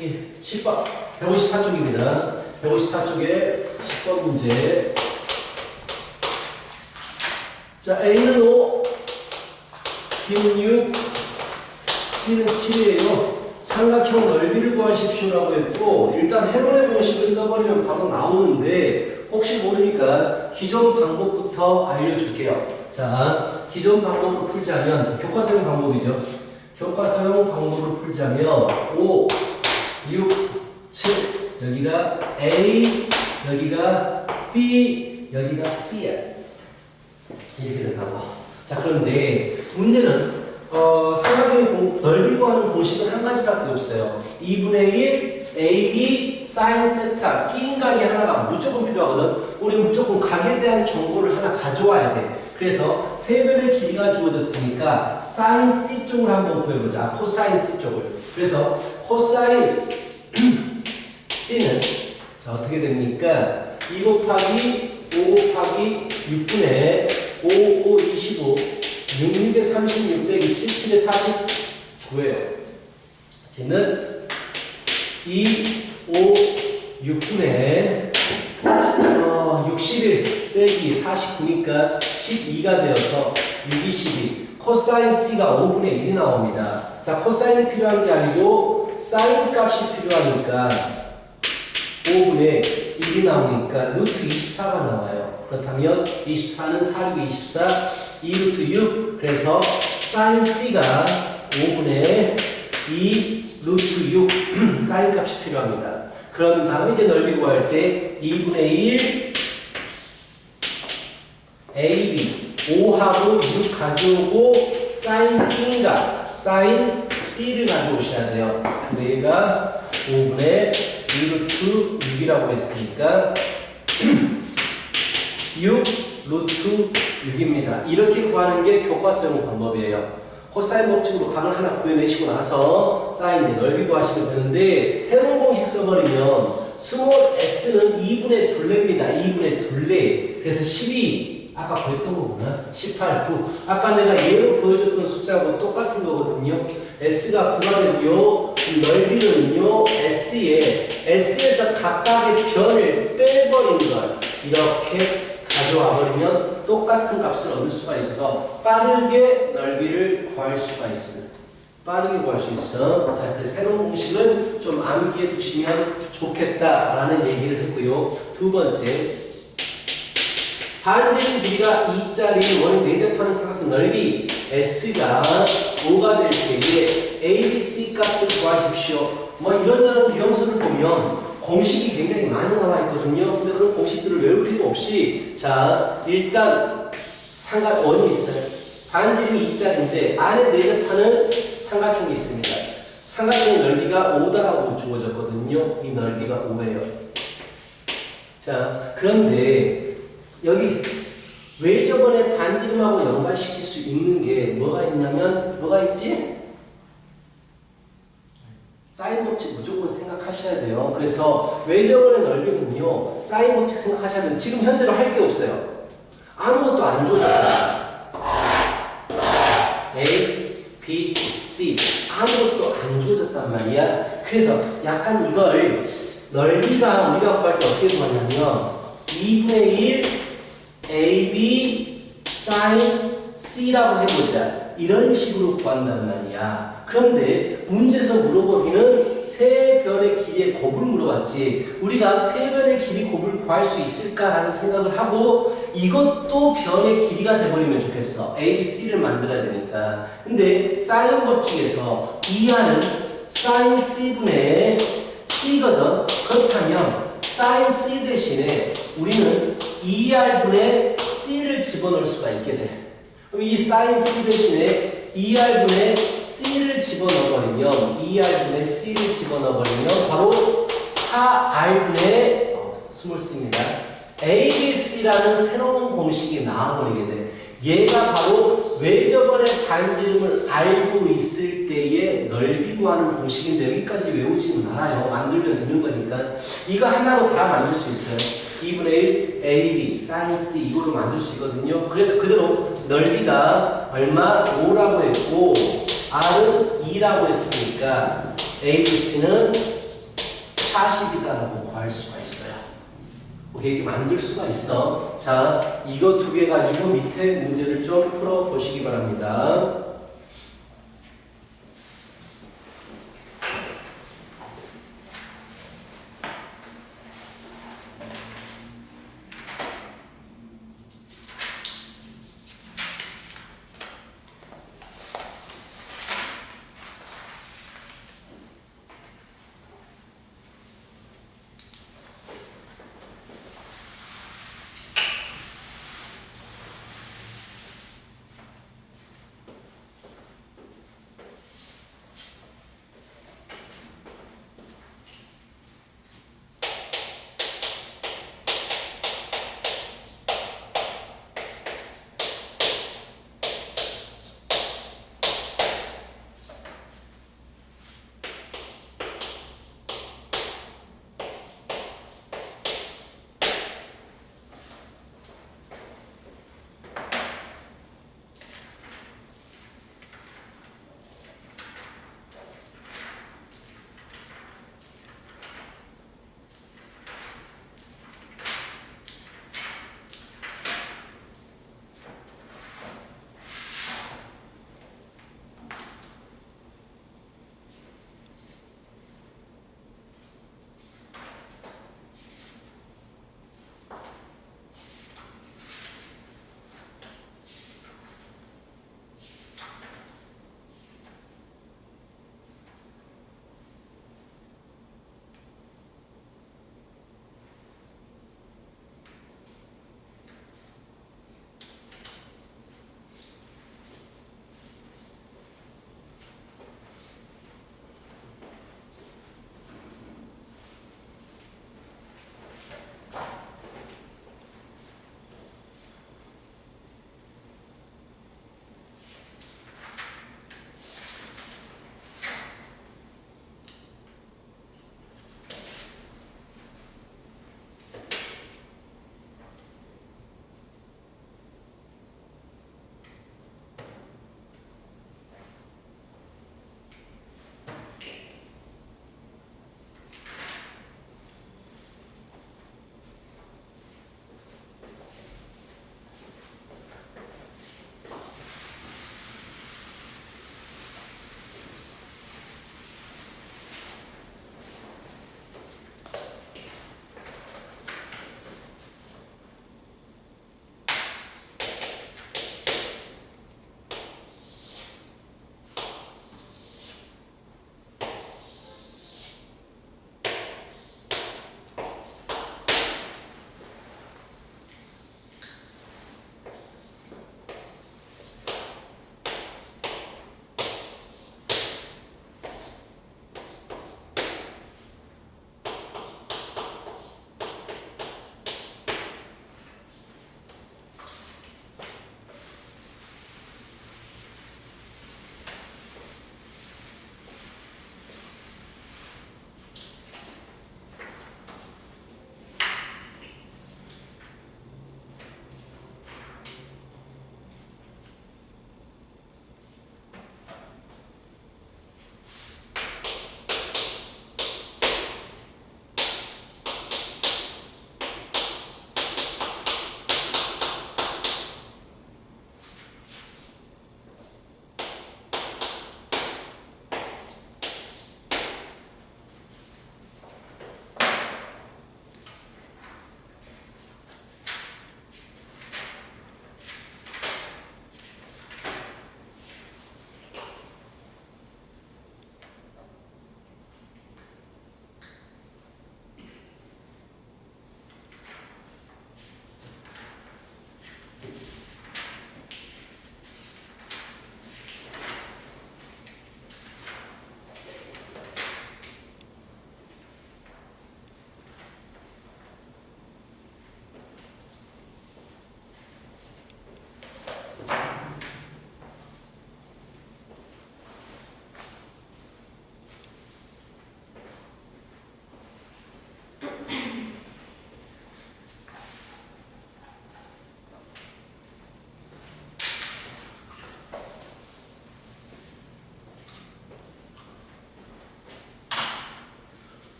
저기 10번 154쪽입니다. 154쪽에 10번 문제. 자, A는 5, B는 6, C는 7이에요. 삼각형 넓이를 구하십시오라고 했고, 일단 헤론의 공식을 써버리면 바로 나오는데 혹시 모르니까 기존 방법부터 알려줄게요. 자, 기존 방법으로 풀자면 교과서용 방법이죠. 교과서용 방법으로 풀자면 5, 6, 7 여기가 A, 여기가 B, 여기가 C야. 이렇게 된다고. 자, 그런데 문제는 삼각형의 넓이 구하는 공식은 한 가지밖에 없어요. 2분의 1 AB sin 세타 끼인 각이 하나가 무조건 필요하거든. 우리는 무조건 각에 대한 정보를 하나 가져와야 돼. 그래서 세 변의 길이가 주어졌으니까 sin C 쪽을 한번 구해보자. 코사인 C 쪽을. 그래서 코사인 C는 자 어떻게 됩니까? 2 곱하기 5 곱하기 6분의 5, 5, 25 6에 36 빼기 7, 7에 49예요. 쟤는 2, 5, 6분의 61 빼기 49니까 12가 되어서 6, 12 코사인 C가 5분의 1이 나옵니다. 자, 코사인이 필요한 게 아니고 사인 값이 필요하니까 5분의 1이 나오니까 루트 24가 나와요. 그렇다면 24는 4, 6, 24 2루트 6 그래서 사인 C가 5분의 2 루트 6 사인 값이 필요합니다. 그런 다음에 이제 넓이 구할 때 2분의 1 AB 5하고 6 가져오고 사인 B인가 사인 C를 가져오셔야 돼요. 근데 얘가 5분의 2루트 6이라고 했으니까 6 루트 6입니다. 이렇게 구하는 게 교과서용 방법이에요. 코사인 법칙으로 각을 하나 구해내시고 나서 사인의 넓이 구하시면 되는데 헤론 공식 써버리면 스몰 s는 2분의 둘레입니다. 2분의 둘레. 그래서 12 아까 구했던 거구나. 18, 9 아까 내가 예로 보여줬던 숫자하고 똑같은 거거든요. s가 9가 되고요. 넓이는요 S에서 각각의 변을 빼버리는 걸 이렇게 가져와 버리면 똑같은 값을 얻을 수가 있어서 빠르게 넓이를 구할 수가 있습니다. 빠르게 구할 수 있어. 자, 그래서 새로운 공식은 좀 암기해 두시면 좋겠다라는 얘기를 했고요. 두 번째, 반지름 길이가 2짜리 원을 내접하는 삼각형 넓이 S가 5가 될 때에 A, B, C 값을 구하십시오. 뭐 이런저런 유형서를 보면 공식이 굉장히 많이 나와 있거든요. 근데 그런 공식들을 외울 필요 없이 자 일단 원이 있어요. 반지름이 2짜리인데 안에 내접하는 삼각형이 있습니다. 삼각형의 넓이가 5다라고 주어졌거든요. 이 넓이가 5예요. 자 그런데 여기 왜 저번에 반지름하고 연관시킬 수 있는 게 뭐가 있냐면 뭐가 있지? 사인 법칙 무조건 생각하셔야 돼요. 그래서 외접원의 넓이는요 사인 법칙 생각하셔야 돼요. 지금 현재로 할 게 없어요. 아무것도 안 조졌다. A, B, C 아무것도 안 조졌단 말이야. 그래서 약간 이걸 넓이가 우리가 구할 때 어떻게 구하냐면 2분의 1 AB sin C라고 해보자. 이런 식으로 구한단 말이야. 그런데 문제에서 물어보기는 세 변의 길이의 곱을 물어봤지. 우리가 세 변의 길이 곱을 구할 수 있을까라는 생각을 하고 이것도 변의 길이가 돼버리면 좋겠어. A, B, C를 만들어야 되니까. 근데 사인 법칙에서 2r은 sin C분의 C거든. 그렇다면 sin C 대신에 우리는 2r분의 C를 집어넣을 수가 있게 돼. 그럼 이 sin C 대신에 2r분의 C를 집어넣어버리면 2r분의 C를 집어넣어버리면 바로 4r분의 스몰 C입니다. ABC라는 새로운 공식이 나와버리게 돼. 얘가 바로 외접원의 반지름을 알고 있을 때의 넓이 구하는 공식인데 여기까지 외우지는 말아요. 만들면 되는 거니까. 이거 하나로 다 만들 수 있어요. 2분의 1 AB sin C 이거로 만들 수 있거든요. 그래서 그대로 넓이가 얼마? 5라고 했고 R은 2라고 했으니까 ABC는 40이다라고 구할 수가 있어요. 이렇게 만들 수가 있어. 자, 이거 두 개 가지고 밑에 문제를 좀 풀어보시기 바랍니다.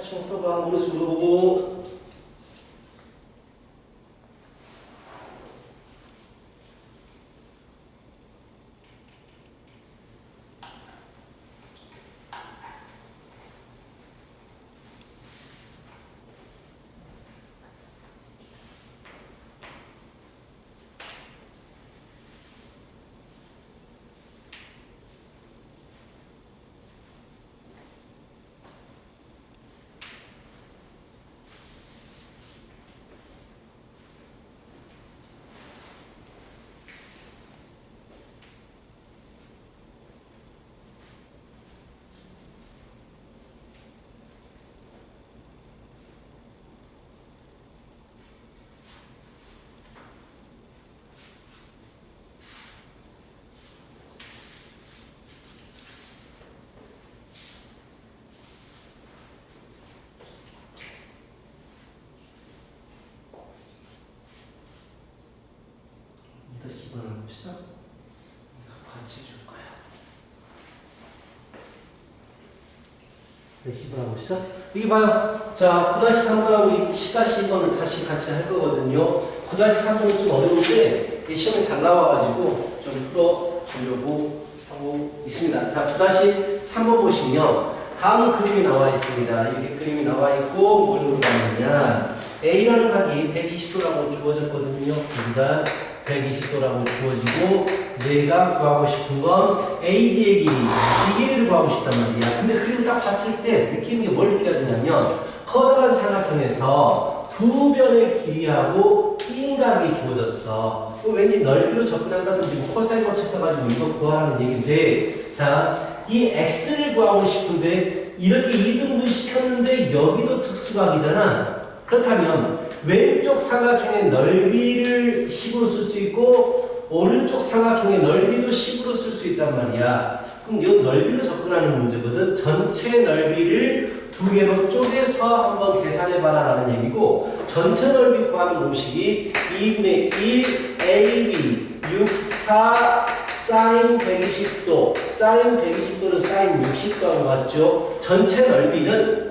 쳐 써봐. 오른손으로 보고. 다시 2번을 봅시다. 같이 해줄 거야. 다시 2번 봅시다. 여기 봐요. 자, 9-3번하고 10-2번을 다시 같이 할 거거든요. 9-3번은 좀 어려운데 시험에 잘 나와가지고 좀 풀어보려고 하고 있습니다. 자, 9-3번 보시면 다음 그림이 나와 있습니다. 이렇게 그림이 나와 있고 뭘 물어봤느냐. A라는 각이 120도라고 주어졌거든요. 여기가 120도라고 주어지고 내가 구하고 싶은 건 AD의 길이, 이 길이를 구하고 싶단 말이야. 근데 그림을 딱 봤을 때 느끼는 게 뭘 느껴야 되냐면 커다란 삼각형에서 두 변의 길이하고 낀 각이 주어졌어. 왠지 넓이로 접근한다든지 뭐 코사인 거쳐 써가지고 이거 구하라는 얘기인데 자, 이 X를 구하고 싶은데 이렇게 이등분 시켰는데 여기도 특수각이잖아. 그렇다면 왼쪽 삼각형의 넓이를 10으로 쓸 수 있고 오른쪽 삼각형의 넓이도 10으로 쓸 수 있단 말이야. 그럼 이 넓이로 접근하는 문제거든. 전체 넓이를 두 개로 쪼개서 한번 계산해봐라 라는 얘기고 전체 넓이 구하는 공식이 2분의 1 AB 64 사인 120도 사인 120도는 사인 60도하고 같죠. 전체 넓이는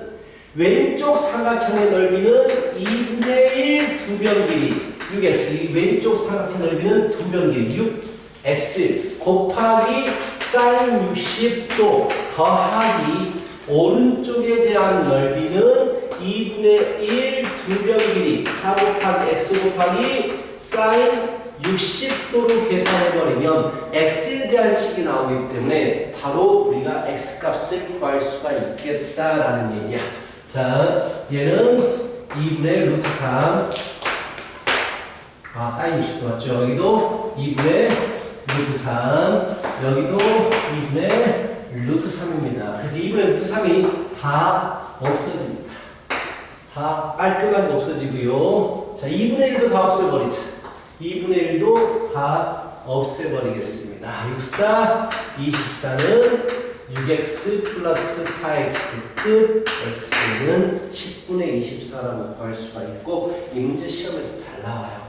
왼쪽 삼각형의 넓이는 2분의 1 두변 길이 6x 왼쪽 삼각형 넓이는 두변 길이 6x 곱하기 사인 60도 더하기 오른쪽에 대한 넓이는 2분의 1 두변 길이 4 곱하기 x 곱하기 사인 60도로 계산해버리면 x에 대한 식이 나오기 때문에 바로 우리가 x값을 구할 수가 있겠다라는 얘기야. 자, 얘는 2분의 루트 3 사인 60도 맞죠? 여기도 2분의 루트 3 여기도 2분의 루트 3입니다. 그래서 2분의 루트 3이 다 없어집니다. 다 깔끔하게 없어지고요. 자, 2분의 1도 다 없애버리자. 2분의 1도 다 없애버리겠습니다. 64, 24는 6x 플러스 4x 끝 x는 10분의 24라고 구할 수가 있고 이 문제 시험에서 잘 나와요.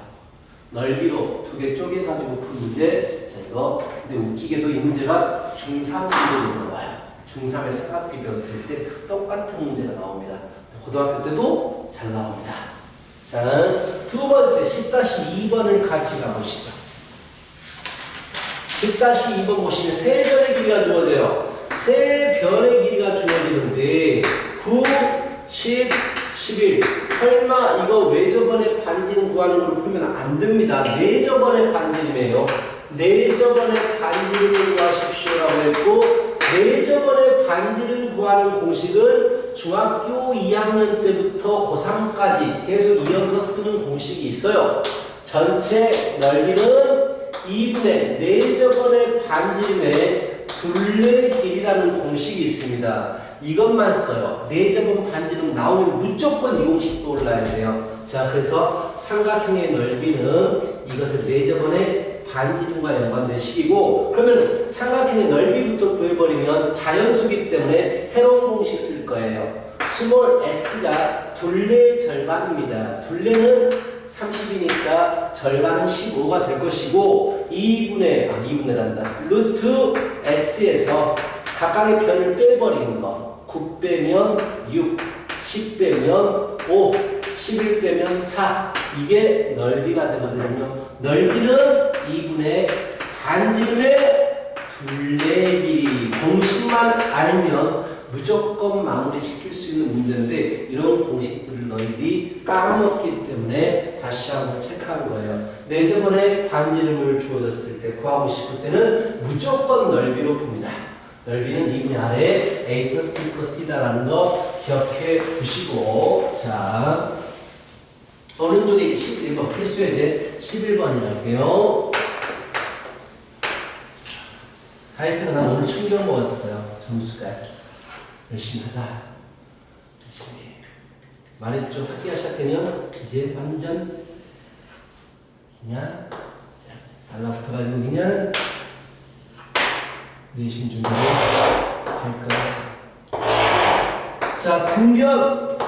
넓이로 두 개 쪼개가지고 그 문제 자 이거 근데 웃기게도 이 문제가 중3 문제로 나와요. 중3의 삼각비 배웠을 때 똑같은 문제가 나옵니다. 고등학교 때도 잘 나옵니다. 자, 두 번째 10-2번을 같이 가보시죠. 10-2번 보시면 세 변의 길이가 주어져요. 세 변의 길이가 주어지는데 9, 10, 11 설마 이거 외접원의 반지름 구하는 걸로 풀면 안 됩니다. 내접원의 반지름이에요. 내접원의 반지름을 구하십시오라고 했고 내접원의 반지름 구하는 공식은 중학교 2학년 때부터 고3까지 계속 이어서 쓰는 공식이 있어요. 전체 넓이는 2분의 내접원의 반지름의 둘레 길이라는 공식이 있습니다. 이것만 써요. 내접원 반지름 나오면 무조건 이 공식도 올라야 돼요. 자, 그래서 삼각형의 넓이는 이것을 내접원의 반지름과 연관된 식이고 그러면 삼각형의 넓이부터 구해버리면 자연수기 때문에 해로운 공식 쓸 거예요. 스몰 s가 둘레의 절반입니다. 둘레는 30이니까 절반은 15가 될 것이고 2분의란다. 루트 s에서 각각의 변을 빼버리는 거 9 빼면 6, 10 빼면 5, 11 빼면 4. 이게 넓이가 되거든요. 넓이는 2분의 반지름의 둘레 길이. 공식만 알면 무조건 마무리 시킬 수 있는 문제인데 이런 공식들을 너희들이 까먹기 때문에 다시 한번 체크한 거예요. 내 저번에 반지름을 주어졌을 때 구하고 싶을 때는 무조건 넓이로 봅니다. 넓이는 2분의 아래 a 플러스 b 플러스 c다라는 거 기억해 두시고, 자 오른쪽에 이제 11번 필수예제 11번이라고 할게요. 하여튼 난 오늘 충격 먹었어요. 점수가. 열심히 하자. 열심히. 말했죠. 학기가 시작되면 이제 완전 그냥 달라붙어가지고 그냥 내신 준비를 할 거야. 자, 등변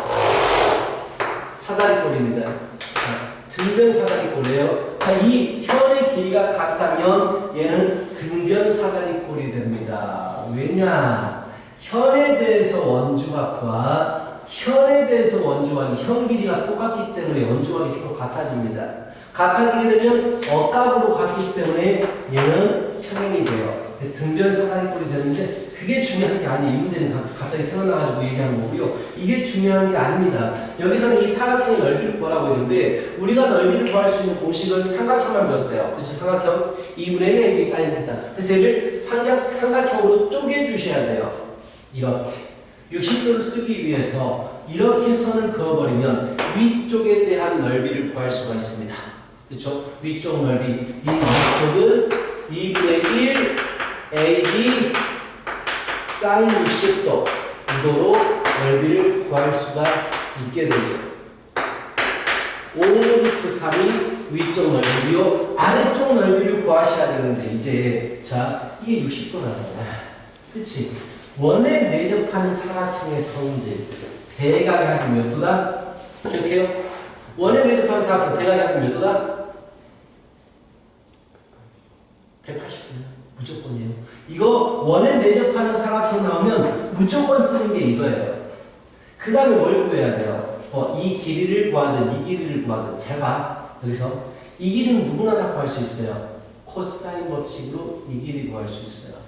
사다리꼴입니다. 자, 등변 사다리꼴이에요. 자, 이 현의 길이가 같다면 얘는 등변 사다리꼴이 됩니다. 왜냐? 현에 대해서 원주각과 현에 대해서 원주각이 현 길이가 똑같기 때문에 원주각이 서로 같아집니다. 같아지게 되면 억각으로 같기 때문에 얘는 평행이 돼요. 그래서 등변 사다리꼴이 되는데 그게 중요한 게 아니에요. 이 문제는 갑자기 생각나가지고 얘기하는 거고요. 이게 중요한 게 아닙니다. 여기서는 이 사각형의 넓이를 구하라고 했는데 우리가 넓이를 구할 수 있는 공식은 삼각형만 배웠어요. 그렇죠? 삼각형 2분의 1 AB 사인 세타. 그래서 얘를 삼각형으로 쪼개주셔야 돼요. 이렇게 60도를 쓰기 위해서 이렇게 선을 그어버리면 위쪽에 대한 넓이를 구할 수가 있습니다. 그렇죠? 위쪽 넓이. 이 위쪽은 2분의 1 AB 사인 60도 이거로 넓이를 구할 수가 있게 되죠. 5루트 3이 위쪽 넓이요. 아래쪽 넓이를 구하셔야 되는데 이제 자 이게 60도라잖아. 그치? 원에 내접하는 사각형의 성질 대각이 몇 도다? 기억해요? 원에 내접하는 사각형 대각이 몇 도다? 180도요. 무조건이에요. 이거 원에 내접하는 사각형 나오면 무조건 쓰는 게 이거예요. 그 다음에 뭘 구해야 돼요? 이 길이를 구하든 이 길이를 구하든 잘 봐. 여기서 이 길이는 누구나 다 구할 수 있어요. 코사인 법칙으로 이 길이 구할 수 있어요.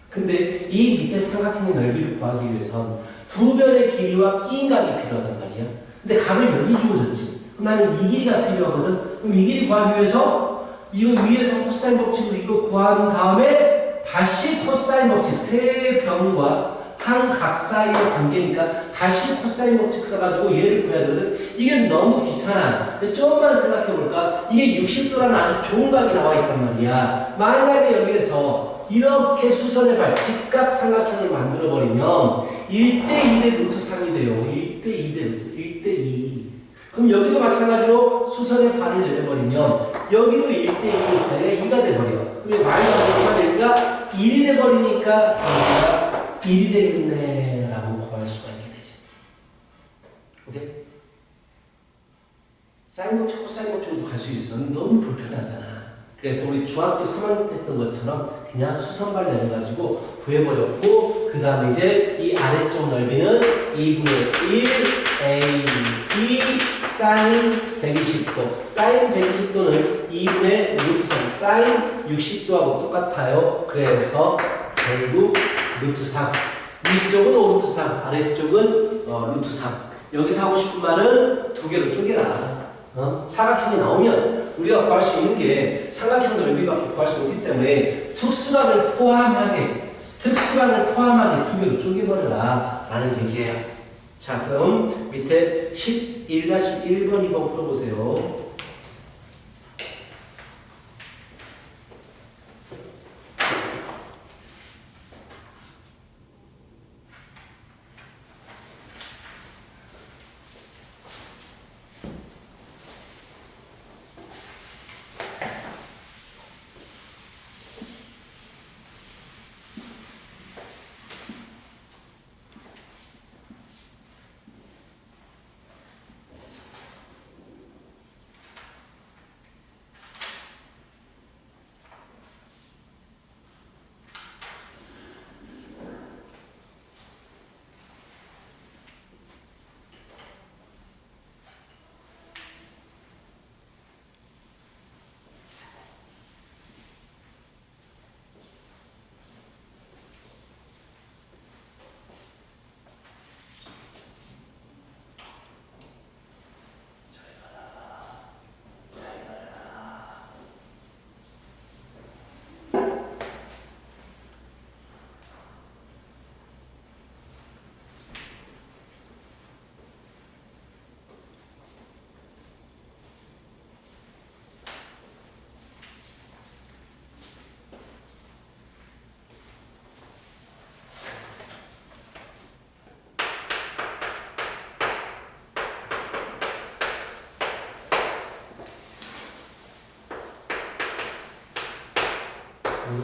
근데 이 밑에 삼각형의 넓이를 구하기 위해선 두 변의 길이와 끼인 각이 필요하단 말이야. 근데 각을 여기 주어졌지. 그럼 나는 이 길이가 필요하거든. 그럼 이 길이 구하기 위해서 이거 위에서 코사인 법칙으로 이거 구한 다음에 다시 코사인 법칙 세 변과 한 각 사이의 관계니까 다시 코사인 법칙 써가지고 얘를 구해야 되거든. 이게 너무 귀찮아. 조금만 생각해볼까? 이게 60도라는 아주 좋은 각이 나와 있단 말이야. 만약에 여기에서 이렇게 수선의 발, 직각 삼각형을 만들어버리면 1대 2대 루트 3이 돼요. 1대 2대 루트, 1대 2. 그럼 여기도 마찬가지로 수선의 발을 내려버리면 여기도 1대 2니까 2가 돼버려. 왜 말도 안 되지만 여기가 1이 돼버리니까 여기가 1이 되겠네 라고 구할 수가 있게 되지. 오케이? 사인 법칙, 코사인 법칙으로도 갈 수 있어. 너무 불편하잖아. 그래서 우리 중학교 3학년 때 했던 것처럼 그냥 수선발 내려가지고 구해버렸고 그 다음에 이제 이 아래쪽 넓이는 2분의 1 AB 사인 120도. 사인 120도는 2분의 루트 3 사인 60도하고 똑같아요. 그래서 결국 루트 3 위쪽은 5루트 3 아래쪽은 루트 3. 여기서 하고 싶은 말은 두 개로 쪼개라. 사각형이 나오면 우리가 구할 수 있는 게 삼각형 넓이밖에 구할 수 없기 때문에 특수각을 포함하게 두 개로 쪼개버려라 라는 얘기예요. 자, 그럼 밑에 11-1번 2번 풀어보세요.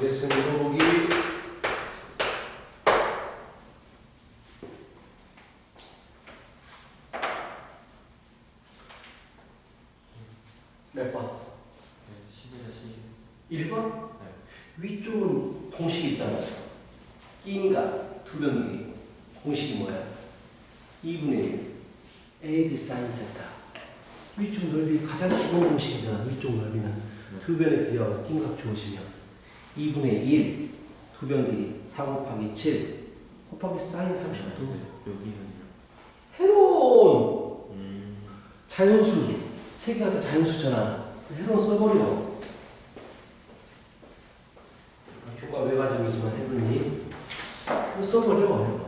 됐으면 더보기 몇 번? 1번? 네. 위쪽은 공식 있잖아. 끼인가 두변 길이. 공식이 뭐야? 2분의 1 AB 사인 세타. 위쪽 넓이 가장 기본 공식이잖아. 위쪽 넓이는 두 변의 길이와 끼인각 주어지면 2분의 1 두 변 길이 4 곱하기 7 곱하기 사인 30도. 여기는요? 헤론 자연수 세 개가 다 자연수잖아. 헤론 써버려. 교과 외과점이지만 해보니 써버려.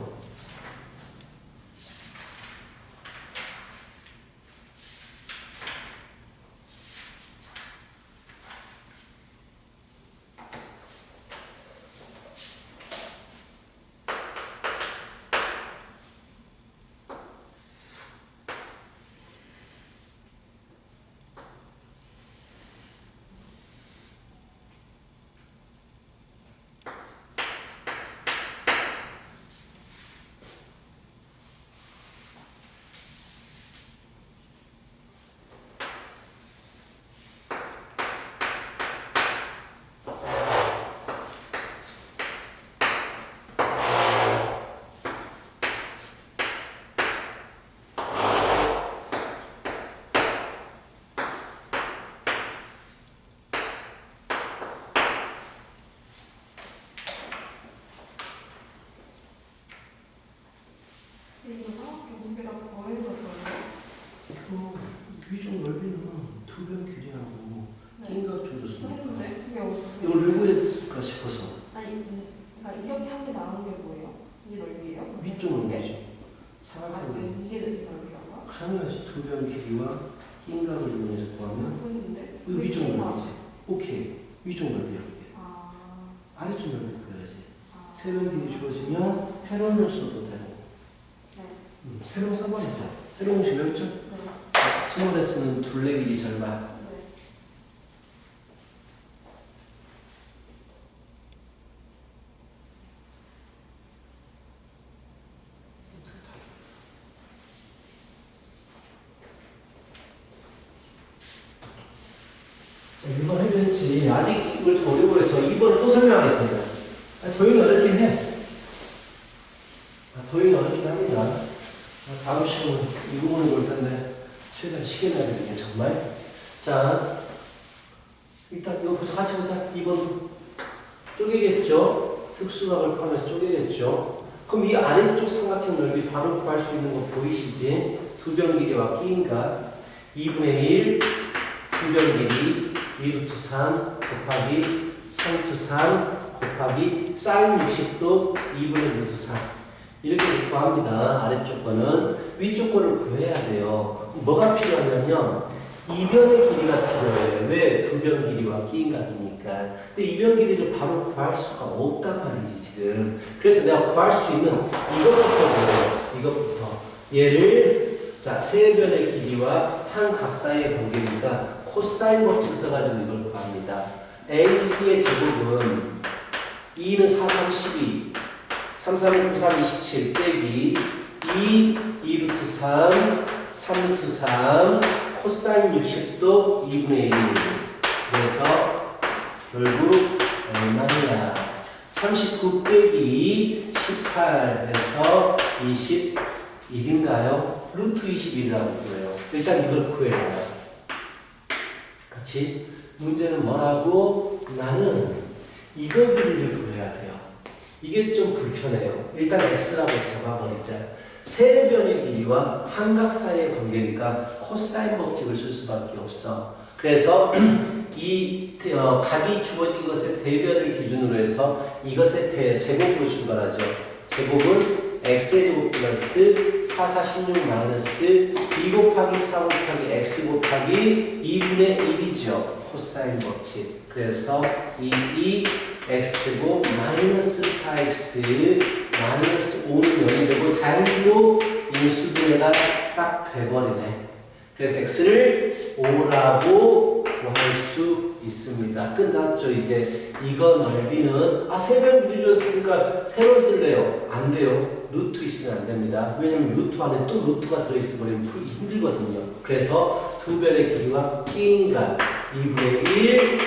위쪽 넓이는 두 변 길이하고 끼인각 주어졌으니까 이걸 왜 구했을까 싶어서. 아니 그러니까 이렇게 한 게 나온 게 뭐예요? 이게 넓이에요? 위쪽 넓이죠. 아, 이게 넓이라고요? 당연하지. 두 변 길이와 끼인각을 이용해서 구하면 보이는데? 위쪽 넓이지. 오케이. 위쪽 넓이야. 아, 아래쪽 넓이 구해야지. 아. 세 변 길이 주어지면 헤론을 써도 되고. 네. 헤론 써버리죠. 헤론 공식 외웠죠? 네. 스몰에스는 둘레 길이 절반. 네. 자, 1번 해결했지. 아직 이걸 더 어려워 해서 2번을 또 설명하겠습니다. 도형이 어렵긴 해. 도형이 어렵긴 합니다. 다음 시간은 이 부분을 볼 텐데 최대한 쉽게 내야 되겠네 정말. 자, 일단 이거 보자. 같이 보자. 2번 쪼개겠죠. 특수각을 포함해서 쪼개겠죠. 그럼 이 아래쪽 삼각형 넓이 바로 구할 수 있는 거 보이시지? 두 변 길이와 끼인각 2분의 1 두 변 길이 2루트 3 곱하기 3루트 3 곱하기 사인 60도 2분의 루트 3 이렇게 구합니다. 아래쪽 거는 위쪽 거를 구해야 돼요. 뭐가 필요하냐면 이변의 길이가 필요해요. 왜? 두 변 길이와 끼인각이니까. 근데 이변 길이를 바로 구할 수가 없단 말이지 지금. 그래서 내가 구할 수 있는 이것부터 보여요. 이것부터 얘를 자 세 변의 길이와 한 각 사이의 관계니까 코사인 법칙 써가지고 이걸 구합니다. AC의 제곱은 2는 4, 3, 12 3, 3, 9, 3, 27 빼기 2 루트 3 3 루트 3 코사인 60도 2분의 1 그래서 결국 얼마냐 39 빼기 18에서 21인가요? 루트 21이라고 그래요. 일단 이걸 구해라. 그렇지? 문제는 뭐라고? 나는 이거 길이를 구해야 돼요. 이게 좀 불편해요. 일단 X라고 잡아버리자. 세 변의 길이와 한각 사이의 관계니까 코사인 법칙을 쓸 수밖에 없어. 그래서 이 각이 주어진 것의 대변을 기준으로 해서 이것의 제곱으로 출발하죠. 제곱은 x제곱 플러스 4, 4, 16 마이너스 2 곱하기 4 곱하기 x 곱하기 2분의 1이죠. 코사인 법칙. 그래서 2 x제곱 마이너스 4x 마이너스 5는 0이 되고 다행히도 인수분해가 딱 돼버리네. 그래서 x를 5라고 구할 수 있습니다. 끝났죠. 이제 이거 넓이는 3배 줄여줬으니까 세로 쓸래요? 안 돼요. 루트 있으면 안 됩니다. 왜냐면 루트 안에 또 루트가 들어있으면 풀기 힘들거든요. 그래서 2변의 길이와 끼인간 2분의 1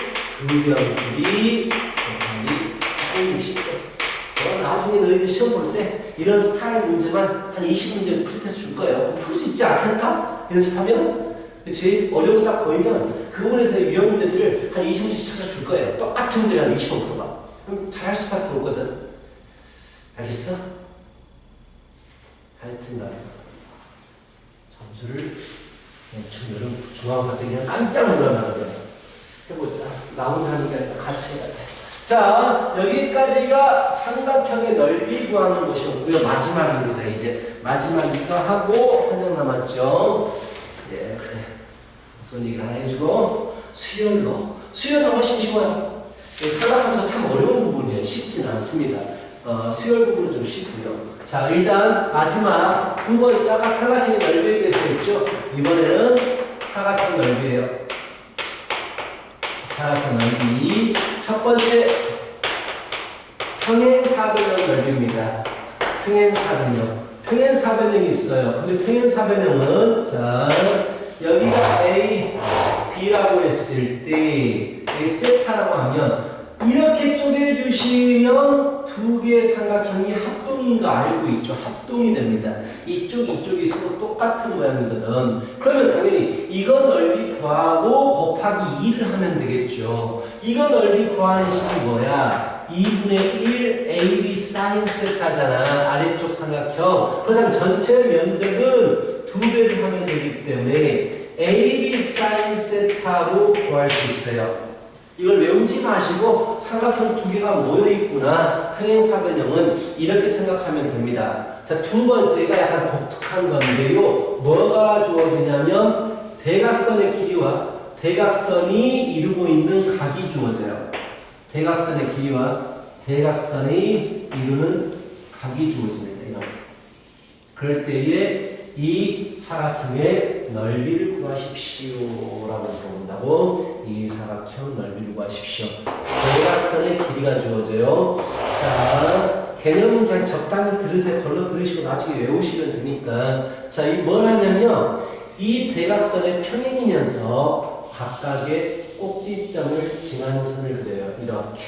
2변 길이 사인 60도. 나중에 너희들 시험 볼 때 이런 스타일 문제만 한 20문제 풀 테스트 줄 거예요. 풀 수 있지 않겠다? 연습하면? 그치? 어려운 거 딱 보이면 그 부분에서 유형 문제들을 한 20문제씩 찾아줄 거예요. 똑같은 문제를 한 20번 풀어봐. 그럼 잘할 수밖에 없거든. 알겠어? 하여튼 간에 점수를 여러분 중앙사 때 그냥 깜짝 놀라나거든. 해보자. 나 혼자 하니까 같이 해야 돼. 자, 여기까지가 삼각형의 넓이 구하는 것이었고요. 마지막입니다. 이제 마지막이기도 하고 한 장 남았죠. 예, 그래. 무슨 얘기를 하나 해주고 수열로. 수열은 훨씬 쉬워요. 삼각형에서 참 어려운 부분이에요. 쉽지는 않습니다. 수열 부분은 좀 쉽고요. 자, 일단 마지막 두 번째가 삼각형의 넓이에 대해서 했죠. 이번에는 사각형 넓이에요. 사각형 넓이. 첫 번째 평행사변형 넓이입니다. 평행사변형. 평행사변형이 있어요. 근데 평행사변형은 자 여기가 A, B라고 했을 때 세타라고 하면 이렇게 쪼개주시면 두 개의 삼각형이 합동인 거 알고 있죠. 합동이 됩니다. 이쪽이 서로 똑같은 모양이거든. 그러면 당연히 이거 넓이 구하고 곱하기 2를 하면 되겠죠. 이거 넓이 구하는 식이 뭐야? 2분의 1 AB 사인 세타잖아. 아래쪽 삼각형. 그렇다면 전체 면적은 2배를 하면 되기 때문에 AB 사인 세타로 구할 수 있어요. 이걸 외우지 마시고 삼각형 두 개가 모여있구나. 평행사변형은 이렇게 생각하면 됩니다. 자, 두 번째가 약간 독특한 건데요. 뭐가 주어지냐면 대각선의 길이와 대각선이 이루고 있는 각이 주어져요. 대각선의 길이와 대각선이 이루는 각이 주어집니다. 이런. 그럴 때에 이 사각형의 넓이를 구하십시오 라고 물어본다고. 이 사각형 넓이를 구하십시오. 대각선의 길이가 주어져요. 자, 개념은 그냥 적당히 들으세요. 걸러 들으시고 나중에 외우시면 되니까. 자, 이 뭘 하냐면 이 대각선의 평행이면서 각각의 꼭지점을 지나는 선을 그려요. 이렇게.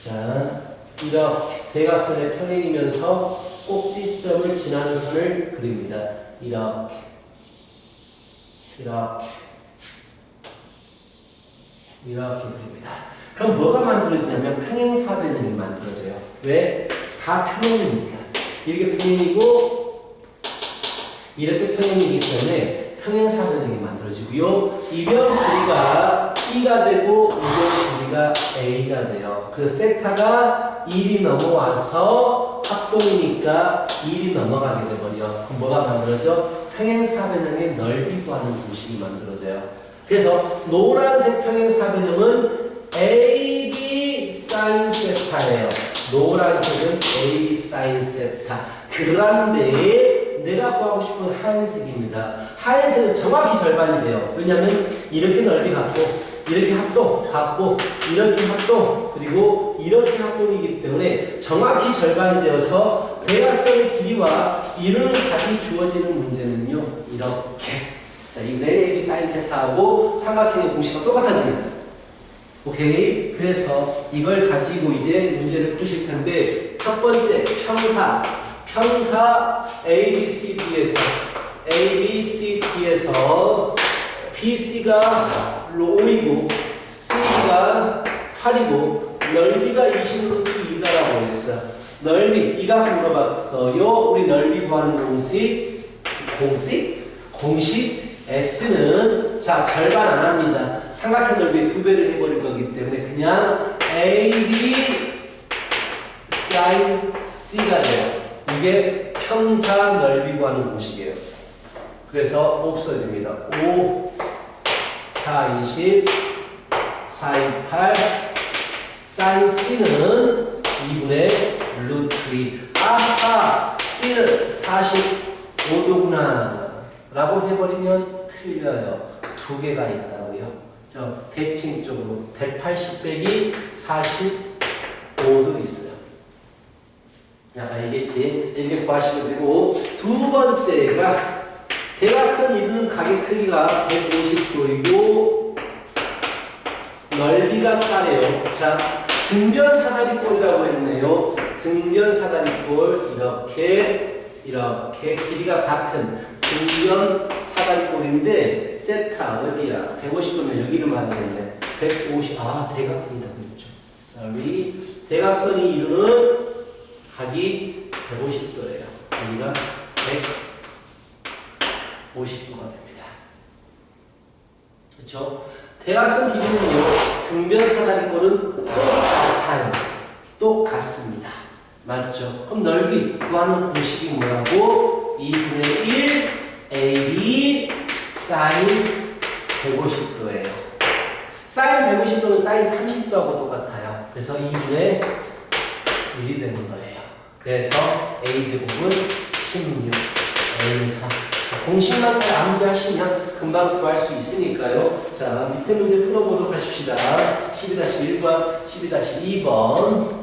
자, 이렇게 대각선의 평행이면서 꼭지점을 지나는 선을 그립니다. 이렇게. 이렇게 그립니다. 그럼 뭐가 만들어지냐면 평행사변형이 만들어져요. 왜? 다 평행이니까. 이렇게 평행이고 이렇게 평행이기 때문에 평행사변형이 만들어지고요. 이변 길이가 B가 되고 이변 길이가 A가 돼요. 그래서 세타가 1이 넘어와서 합동이니까 1이 넘어가게 돼버려. 그럼 뭐가 만들어져? 평행사변형의 넓이 구하는 공식이 만들어져요. 그래서 노란색 평행사변형은 AB 사인 세타예요. 노란색은 AB 사인 세타. 그런데 내가 구하고 싶은 하얀색입니다. 하얀색은 정확히 절반이 돼요. 왜냐하면 이렇게 넓이 갖고 이렇게 합동 갖고 이렇게 합동 그리고 이렇게 합동이기 때문에 정확히 절반이 되어서 대각선의 길이와 이루는 각이 주어지는 문제는요. 이렇게. 자, 이 AB 사인 세타하고 삼각형의 공식과 똑같아집니다. 오케이? 그래서 이걸 가지고 이제 문제를 푸실 텐데 첫 번째 평사 ABCD에서 BC가 5이고 C가 8이고 넓이가 20루트 2다라고 했어. 넓이 이가 물어봤어요. 우리 넓이 구하는 공식 S는 자 절반 안 합니다. 삼각형 넓이의 2배를 해버릴 거기 때문에 그냥 AB sin C가 돼요. 이게 평사 넓이 구하는 공식이에요. 그래서 없어집니다. 5, 4, 20, 4, 28 sin C는 2분의 루트 2. 아하! C는 45도구나 라고 해버리면 틀려요. 두 개가 있다고요. 저 대칭 쪽으로 180 빼기 45도 있어요. 약간 알겠지? 이렇게 구하시면 되고 두 번째가 대각선 이루는 가게 크기가 150도이고 넓이가 4래요. 자, 등변 사다리꼴이라고 했네요. 등변 사다리꼴 이렇게 길이가 같은 등변 사다리꼴인데 세타 어디야? 150도면 여기를 말하겠네. 150 대각선이다 그랬죠. Sorry. 대각선이 이루는 각이 150도예요. 여기가 150도가 됩니다. 그렇죠? 대각선 길이는요. 등변 사다리꼴은 똑같아요. 똑같습니다. 맞죠? 그럼 넓이 구하는 공식이 뭐라고? 2분의 1 AB 사인 150도예요. 사인 150도는 사인 30도하고 똑같아요. 그래서 2분의 1이 되는 거예요. 그래서 A제곱은 16, N4. 공식만 잘 암기하시면 금방 구할 수 있으니까요. 자, 밑에 문제 풀어보도록 하십시다. 12-1번, 12-2번.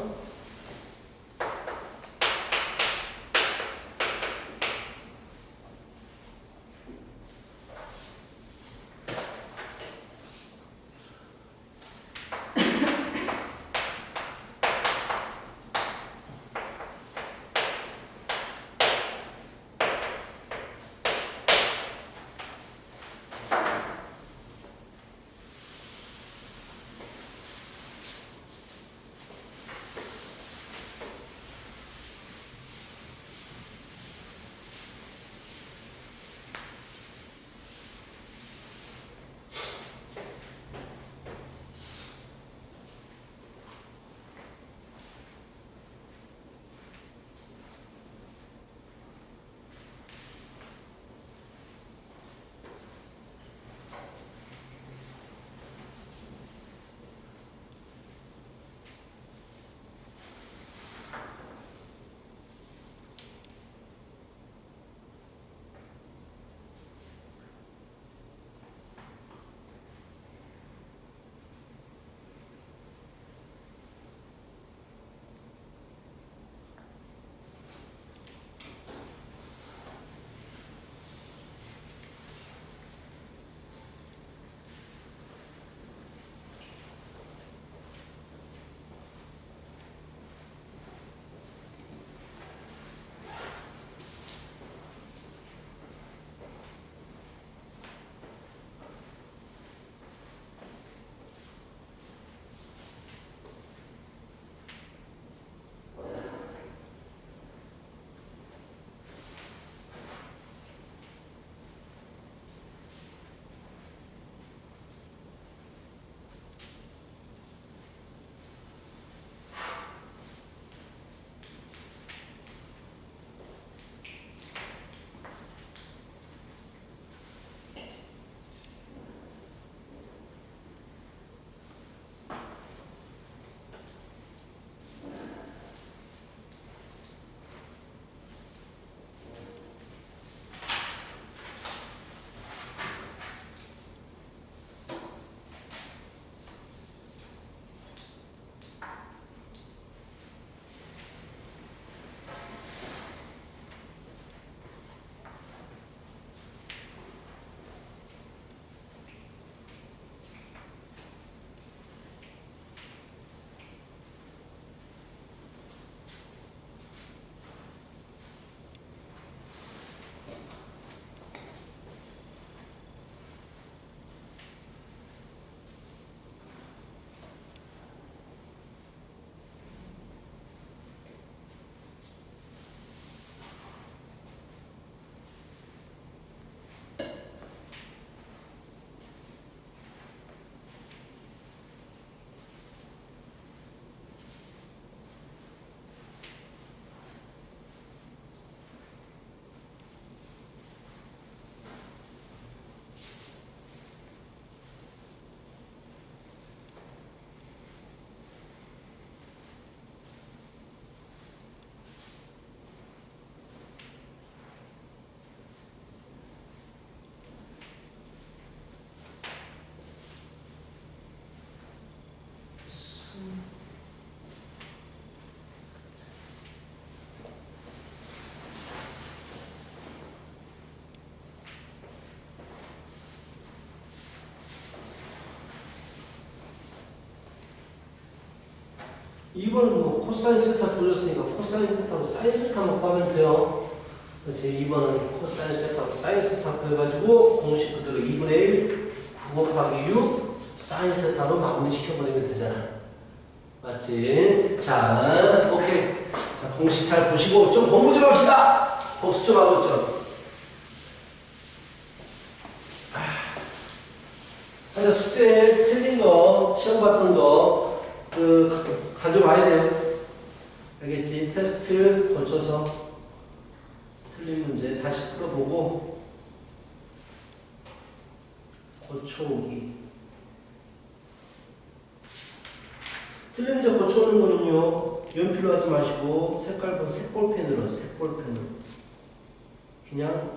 2번은 뭐 코사인 세타 조졌으니까 코사인 세타로 사인 세타만 구하면 돼요. 제 2번은 코사인 세타로 사인 세타 구해가지고 공식 그대로 2분의 1 9 곱하기 6 사인 세타로 마무리시켜버리면 되잖아. 맞지? 자, 오케이. 자, 공식 잘 보시고 좀 공부 좀 합시다. 복습 좀 하고 좀. 자, 숙제 틀린 거, 시험 봤던 거, 가져와야 돼요. 알겠지? 테스트 거쳐서 틀린 문제 다시 풀어보고, 고쳐오기. 틀린 문제 고쳐오는 거는요, 연필로 하지 마시고, 색볼펜으로, 색볼펜으로. 그냥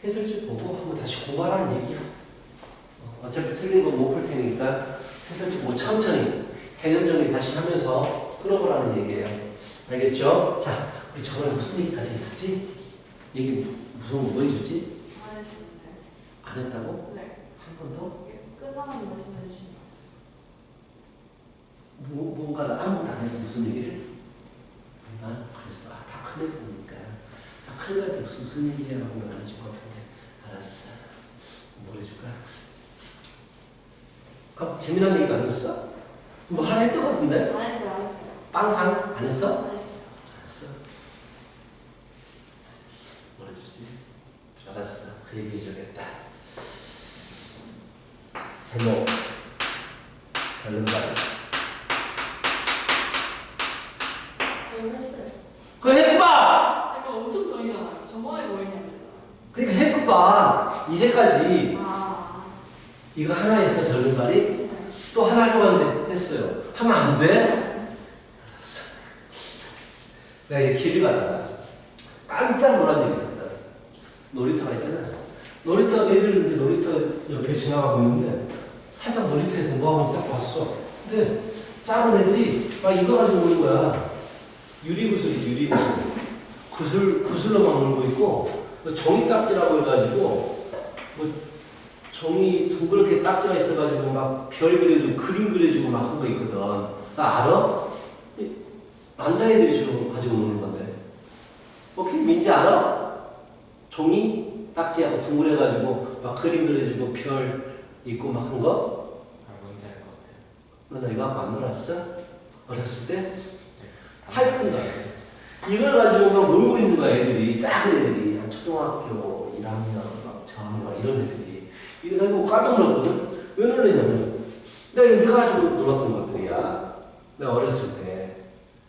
해설지 보고 한번 다시 공부하라는 얘기야. 어차피 틀린 거 못 풀 테니까 해설지 뭐 천천히 개념 정리 다시 하면서 끌어보라는 얘기예요. 알겠죠? 자, 우리 저번에 무슨 얘기까지 했었지? 얘기 무슨 뭐 해줬지? 안 했었는데. 안 했다고? 네. 한 번 더? 끝나면 말씀해 주시면. 뭔가를 아무것도 안 했어. 무슨 얘기를? 아, 그랬어. 아, 다 큰 애들이니까. 다 큰 애들 무슨 얘기야? 하고 안 해줄 것 같은데. 알았어. 뭘 해줄까? 아, 재미난 얘기도 안 해줬어? 뭐 하나 했던 것 같은데? 안 했어요, 안 했어요. 빵상? 안 했어? 안 했어요. 알았어. 뭘 해주지? 알았어. 그 얘기 해줘야겠다. 제목. 절름발. 이거 했어요. 그거 해봐! 이거 엄청 정이잖아요. 저번에 뭐 했냐면. 그러니까 해봐. 이제까지 아. 이거 하나 했어, 절름발이? 네. 또 하나 하려고 하는데 했어요. 하면 안 돼? 알았어. 내가 이제 길을 가다가 깜짝 놀란 적이 있었다. 놀이터가 있잖아. 놀이터, 애들 이제 놀이터 옆에 지나가고 있는데 살짝 놀이터에서 뭐 하고 싹 봤어. 근데 작은 애들이 막 이거 가지고 오는 거야. 유리구슬이지, 유리구슬. 구슬로 막 놀고 있고, 뭐 종이딱지라고 해가지고, 뭐 종이 둥그렇게 딱지가 있어가지고 막 별 그려주고 그림 그려주고 막 한 거 있거든. 나 알아? 남자애들이 주로 가지고 노는 건데. 뭐 그게 뭔지 알아? 종이 딱지하고 둥그래가지고 막 그림 그려주고 별 있고 막 한 거? 뭔지 알 것 같아요. 너 이거 하고 안 놀았어? 어렸을 때? 하여튼가 이걸 가지고 막 놀고 있는 거야. 애들이 작은 애들이 한 초등학교 1학년 막 저학년 이런 애들이 이거 가지고 깜짝 놀랐거든. 왜 놀랐냐면 내가 가지고 놀았던 것들이야. 내가 어렸을 때.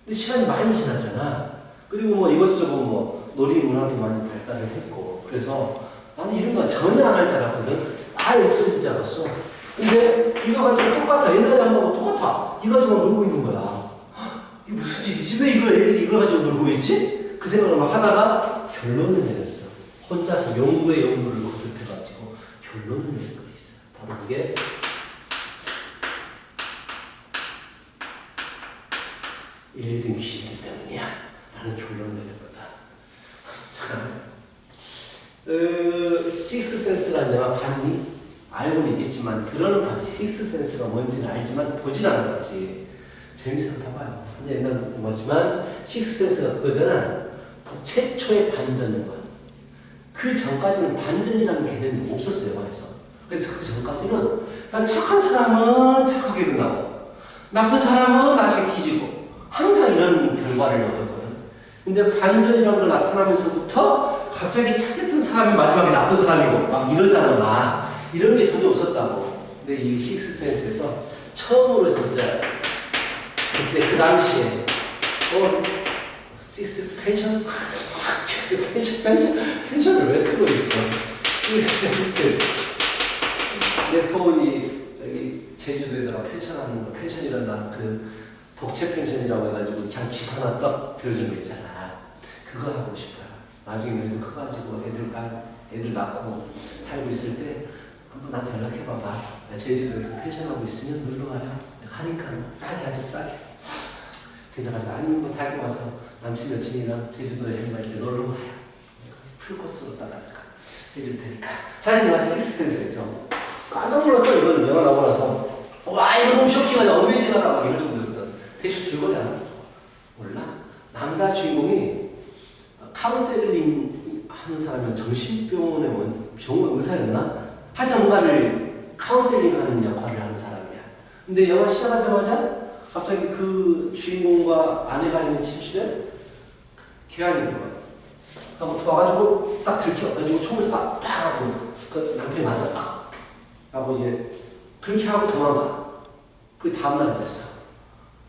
근데 시간이 많이 지났잖아. 그리고 뭐 이것저것 뭐 놀이 문화도 많이 발달을 했고 그래서 나는 이런 거 전혀 안 할 줄 알았거든. 아예 없어질 줄 알았어. 근데 이거 가지고 똑같아. 옛날에 한 거하고 똑같아. 이거 가지고 놀고 있는 거야. 이게 무슨 짓이지? 왜 이걸 애들이 이걸 가지고 놀고 있지? 그 생각을 막 하다가 결론을 내렸어. 혼자서 연구에 연구를 거듭해가지고 결론을 내린 거 있어. 바로 그게 일등 귀신이기 때문이야. 라는 결론을 내렸거든. 식스센스라는 영화 봤니? 알고는 있겠지만 들어는 봤지. 식스센스가 뭔지는 알지만 보진 않았지. 재밌어서 봐봐요. 이제 옛날 뭐지만 식스센스가 그거잖아. 최초의 반전 영화. 그 전까지는 반전이라는 개념이 없었어요. 영화에서. 그래서 그 전까지는 그냥 착한 사람은 착하게 끝나고 나쁜 사람은 나중에 뒤지고 항상 이런 결과를 얻었거든. 근데 반전이라는 걸 나타나면서부터 갑자기 착했던 사람이 마지막에 나쁜 사람이고 막 이러잖아. 막 이런 게 전혀 없었다고. 근데 이 식스센스에서 처음으로 진짜 그때 그 당시에 식스 펜션? 식스 펜션을 왜 쓰고 있어? 식스센스. 내 소원이 저기 제주도에다가 펜션하는 거, 펜션이란다. 그 독채 펜션이라고 해가지고 그냥 집 하나 딱 들어준 거 있잖아. 그거 하고 싶어요. 나중에 애들 커가지고 애들 낳고 살고 있을 때 한번 나한테 연락해봐봐. 나 제주도에서 펜션하고 있으면 놀러와요. 하니까 싸게 아주 싸게. 그래가지고 아니면 뭐 달고 와서 남친 여친이랑 제주도 여행 갈 때 놀러 와요. 풀코스로 따라갈까 해줄 테니까. 자, 이제 나 식스센스에서 깜짝 놀랐어. 이거는 영화 나오고 나서 와 이거 너무 쇼킹하다. 어메이징하다 막 이럴 정도였거든. 대충 줄거리 알아? 몰라? 남자 주인공이 카운셀링 하는 사람이 정신병원에 병원 의사였나? 하여튼 뭔가를 카운셀링 하는 역할을 하는 사람이야. 근데 영화 시작하자마자 갑자기 그 주인공과 아내가 있는 침실에 계란이 들어와요. 하고 들어와가지고 딱 들켜가지고 총을 싹 하고 그 남편이 맞아 팍 하고 이제 그렇게 하고 도망가. 그 다음날 됐어.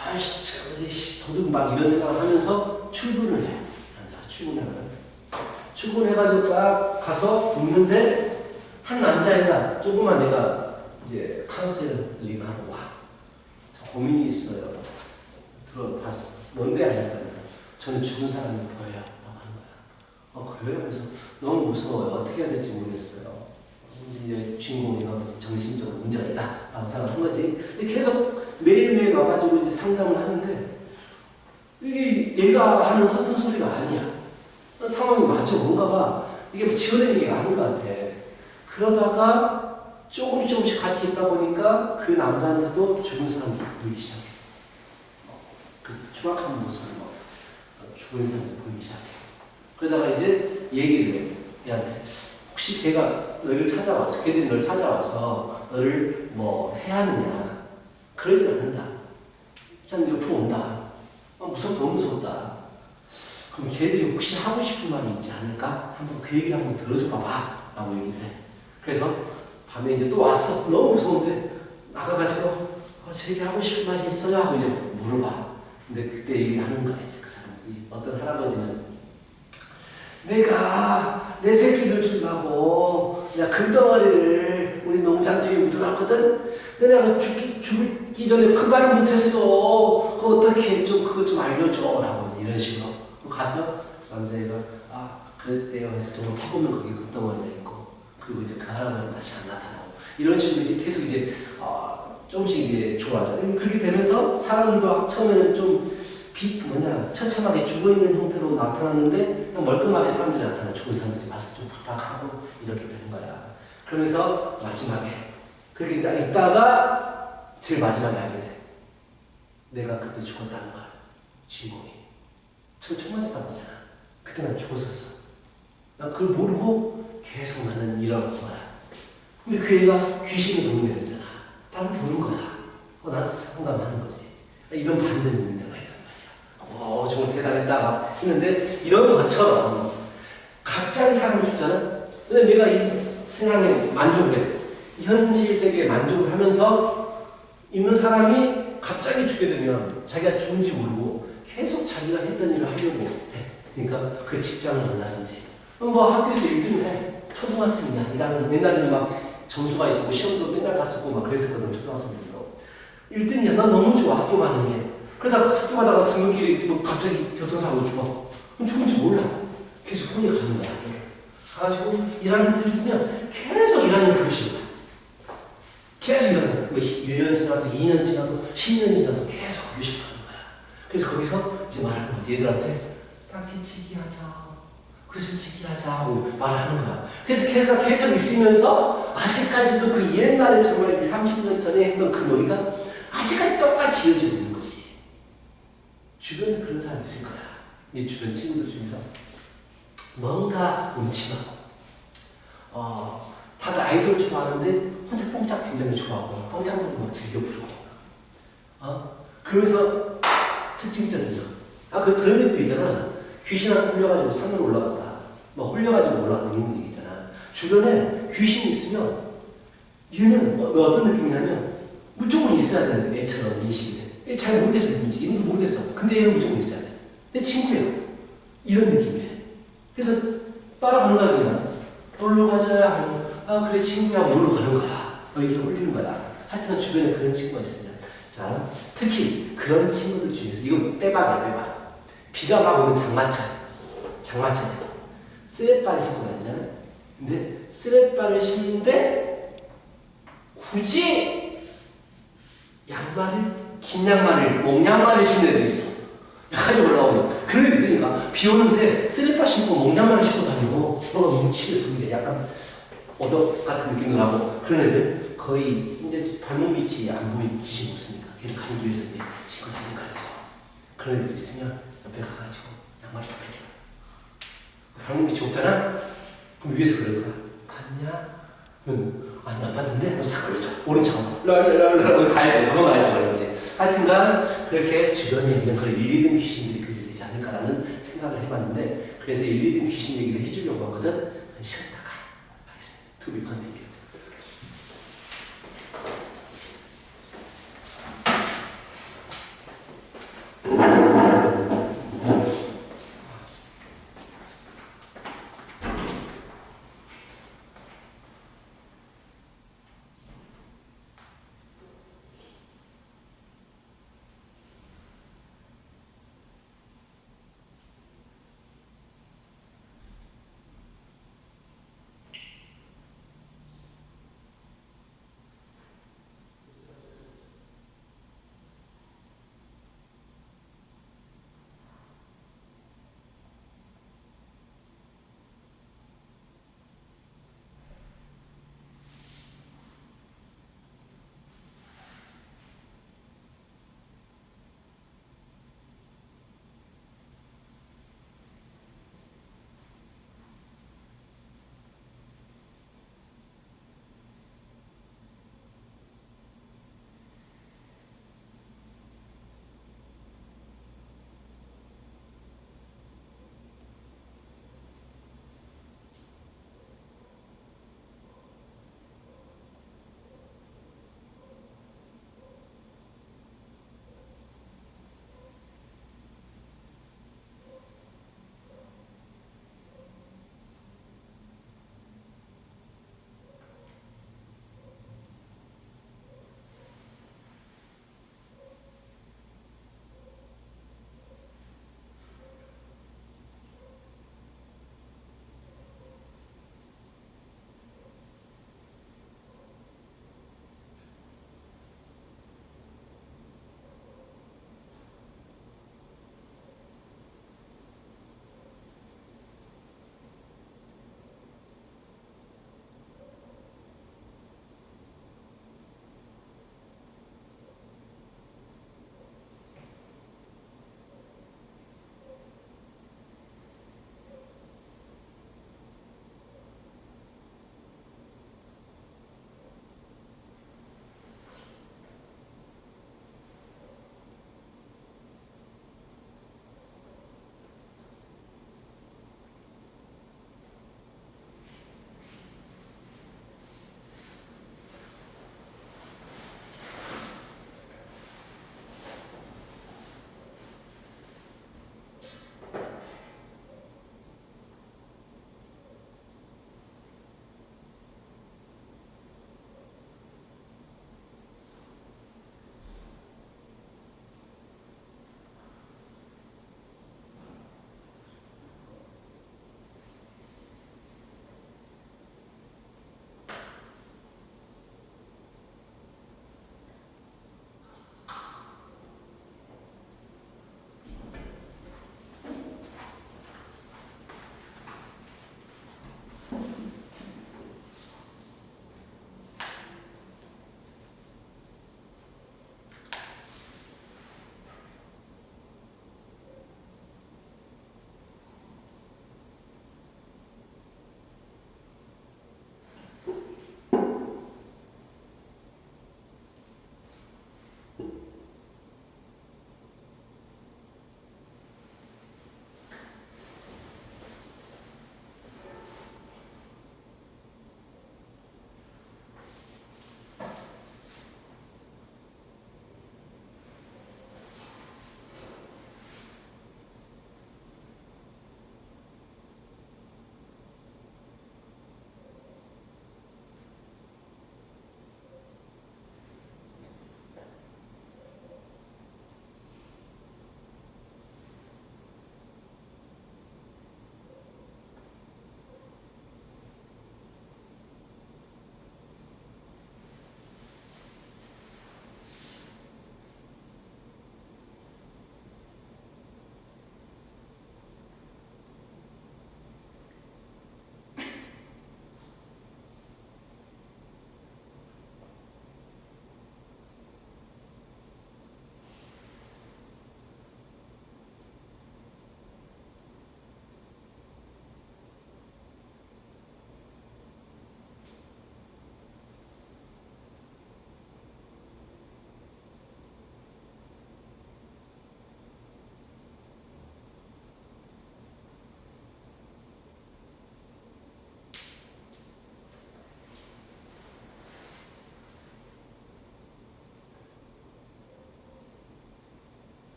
아이씨 참 이제 도둑 막 이런 생각을 하면서 출근을 해. 출근해가지고 딱 가서 눕는데 한 남자애가 조그만 애가 이제 카운셀링 하러 와. 고민이 있어요. 들어봤어. 뭔데 하니까 저는 죽은 사람이 보여요. 라고 하는 거야. 그래요? 그래서 너무 무서워요. 어떻게 해야 될지 모르겠어요. 이제 주인공이가 무슨 정신적으로 문제가 있다. 라고 생각한 거지. 근데 계속 매일매일 와가지고 이제 상담을 하는데 이게 얘가 하는 헛소리가 아니야. 상황이 맞아. 뭔가가 이게 지어낸 얘기가 아닌 것 같아. 그러다가 조금씩 같이 있다 보니까 그 남자한테도 죽은 사람들이 보이기 시작해. 그 추악한 모습을 죽은 사람들이 보이기 시작해. 그러다가 이제 얘기를 해. 얘한테. 혹시 걔가 너를 찾아와서, 걔들이 널 찾아와서 너를 뭐 해야 하느냐. 그러지 않는다. 그냥 옆으로 온다. 무섭다, 너무 무섭다. 그럼 걔들이 혹시 하고 싶은 말이 있지 않을까? 한번 그 얘기를 한번 들어줘 봐봐. 라고 얘기를 해. 그래서 밤에 이제 또 왔어. 너무 무서운데 나가가지고 저 얘기 하고 싶은 말이 있어요? 하고 이제 물어봐. 근데 그때 얘기를 하는 거야. 이제 그 사람들이. 어떤 할아버지는 내가 내 새끼들 준다고 내가 금덩어리를 우리 농장 뒤에 묻어놨거든. 근데 내가 죽기 전에 그 말을 못했어. 그거 어떻게 좀 그거 좀 알려줘. 라고 이런 식으로. 가서 남자애가 그랬대요. 해서 정말 파보면 거기 금덩어리가 있고 그리고 이제 그 할아버지는 다시 안 나타나고 이런 식으로 이제 계속 이제 조금씩 이제 좋아져. 그렇게 되면서 사람도 처음에는 좀 처참하게 죽어있는 형태로 나타났는데 그냥 멀끔하게 사람들이 나타나. 죽은 사람들이 와서 좀 부탁하고 이렇게 되는 거야. 그러면서 마지막에 그렇게 있다가 제일 마지막에 알게 돼. 내가 그때 죽었다는 걸. 주인공이 총 맞았다고 했잖아. 그때 난 죽었었어. 난 그걸 모르고 계속 나는 일어난 거야. 근데 그 애가 귀신이 동네였잖아. 나를 보는 거야. 나한테 상담하는 거지. 이런 반전이 있는 데가 있단 말이야. 정말 대단했다 막 했는데 이런 것처럼 각자의 사람을 주잖아. 근데 내가 이 세상에 만족을 해. 현실 세계에 만족을 하면서 있는 사람이 갑자기 죽게 되면 자기가 죽은지 모르고 계속 자기가 했던 일을 하려고 해. 그러니까 그 직장을 만나든지 뭐 학교에서 1등 해. 초등학생이야. 1학년. 옛날에는 막 점수가 있었고 시험도 맨날 봤었고 막 그랬었거든. 초등학생들도 1등이야. 나 너무 좋아. 학교 가는 게. 그러다가 학교 가다가 등굣길에 뭐 갑자기 교통사고 죽어. 그럼 죽은지 몰라. 계속 혼이 가는 거야. 가가지고 일하는 데 죽으면 계속 일하는 그릇인 거야. 계속 일하는 거야. 1년 지나도 2년 지나도 10년 지나도 계속 그릇이 가는 거야. 그래서 거기서 이제 말하는 거지. 얘들한테 딱지치기 하자. 구슬치기 하자 하고 말하는 거야. 그래서 걔가 계속 있으면서 아직까지도 그 옛날에 정말 20, 30년 전에 했던 그 놀이가 아직까지 똑같이 이어지고 있는 거지. 주변에 그런 사람이 있을 거야. 네 주변 친구들 중에서 뭔가 음침하고 다들 아이돌 좋아하는데 혼자 뽕짝 굉장히 좋아하고 뽕짝으로 막 즐겨 부르고 그러면서 특징적이죠. 그런 애들 있잖아. 귀신한테 홀려가지고 산으로 올라갔다. 뭐 홀려가지고 올라갔다 이런 얘기잖아. 주변에 귀신이 있으면 얘는 어떤 느낌이냐면 무조건 있어야 되는 애처럼 인식이 돼. 잘 모르겠어 누군지. 이름도 모르겠어. 근데 얘는 무조건 있어야 돼. 내 친구야. 이런 느낌이래. 그래서 따라가는 거야 그냥. 놀러 가자 하면 그래 친구야 놀러 가는 거야. 이렇게 홀리는 거야. 하여튼 주변에 그런 친구가 있으면 자 특히 그런 친구들 중에서 이건 빼박이야 빼박. 비가 막 오면 장마철 쓰레빠를 신고 다니잖아. 근데 쓰레빠를 신는데 굳이 긴 양말을 목양말을 신는 애도 있어. 약간 올라오면 그런 애들이니까 비 오는데 쓰레빠 신고 목양말을 신고 다니고 뭔가 뭉치게 부는데 약간 오덕 같은 느낌도 나고 그런 애들 거의 이제 발목 밑이 안 보이는 귀신 없습니까? 걔는 가는 길에서 이제 신고 다니는 거야. 그래서 그런 애들 있으면 옆에 가가지고 양말을 다 뺏겨. 방문이 없잖아? 그럼 위에서 그럴 거야. 봤냐? 아니 안 봤는데? 뭐 사과를 쳐. 모른 척하고 랄랄랄랄 가야 돼. 도망가야 돼. 그러지. 하여튼간 그렇게 주변에 있는 그런 1, 2등 귀신들이 그게 되지 않을까라는 생각을 해봤는데 그래서 1, 2등 귀신 얘기를 해주려고 하거든. 쉬었다가 하겠습니다. To be continued.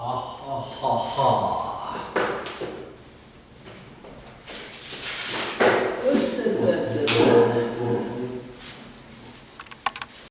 아하하하.